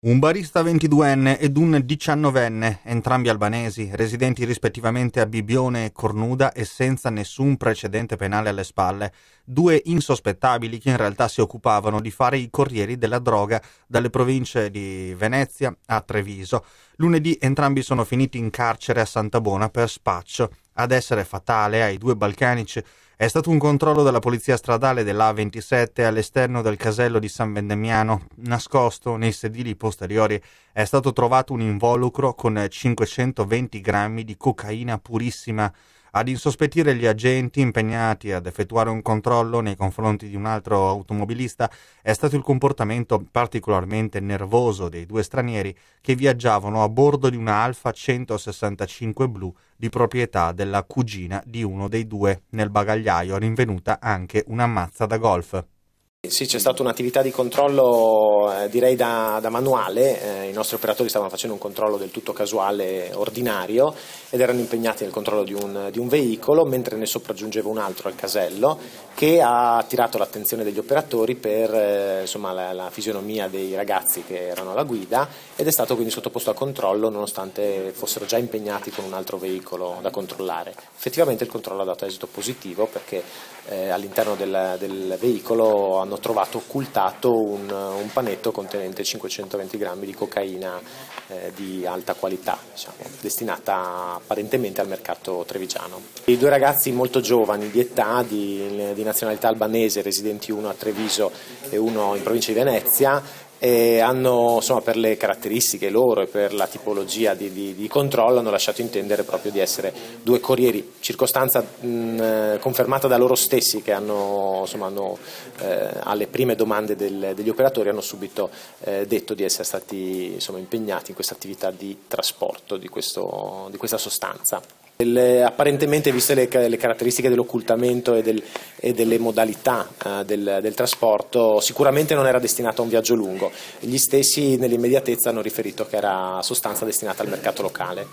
Un barista 22enne ed un 19enne, entrambi albanesi, residenti rispettivamente a Bibione e Cornuda e senza nessun precedente penale alle spalle, due insospettabili che in realtà si occupavano di fare i corrieri della droga dalle province di Venezia a Treviso. Lunedì entrambi sono finiti in carcere a Santabona per spaccio. Ad essere fatale ai due balcanici è stato un controllo della polizia stradale dell'A27 all'esterno del casello di San Vendemiano. Nascosto nei sedili posteriori è stato trovato un involucro con 520 grammi di cocaina purissima. Ad insospettire gli agenti impegnati ad effettuare un controllo nei confronti di un altro automobilista è stato il comportamento particolarmente nervoso dei due stranieri che viaggiavano a bordo di una Alfa 165 blu di proprietà della cugina di uno dei due. Nel bagagliaio rinvenuta anche una mazza da golf. Sì, c'è stata un'attività di controllo direi da manuale, i nostri operatori stavano facendo un controllo del tutto casuale, ordinario, ed erano impegnati nel controllo di un veicolo, mentre ne sopraggiungeva un altro al casello che ha attirato l'attenzione degli operatori per la fisionomia dei ragazzi che erano alla guida, ed è stato quindi sottoposto a controllo nonostante fossero già impegnati con un altro veicolo da controllare. Effettivamente il controllo ha dato esito positivo perché all'interno del veicolo hanno trovato occultato un panetto contenente 520 grammi di cocaina di alta qualità, destinata apparentemente al mercato trevigiano. I due ragazzi molto giovani di età, di nazionalità albanese, residenti uno a Treviso e uno in provincia di Venezia, e hanno, per le caratteristiche loro e per la tipologia di controllo, hanno lasciato intendere proprio di essere due corrieri, circostanza confermata da loro stessi che alle prime domande degli operatori hanno subito detto di essere stati impegnati in questa attività di trasporto di questa sostanza. Apparentemente, viste le caratteristiche dell'occultamento e delle modalità del trasporto, sicuramente non era destinato a un viaggio lungo. Gli stessi nell'immediatezza hanno riferito che era sostanza destinata al mercato locale.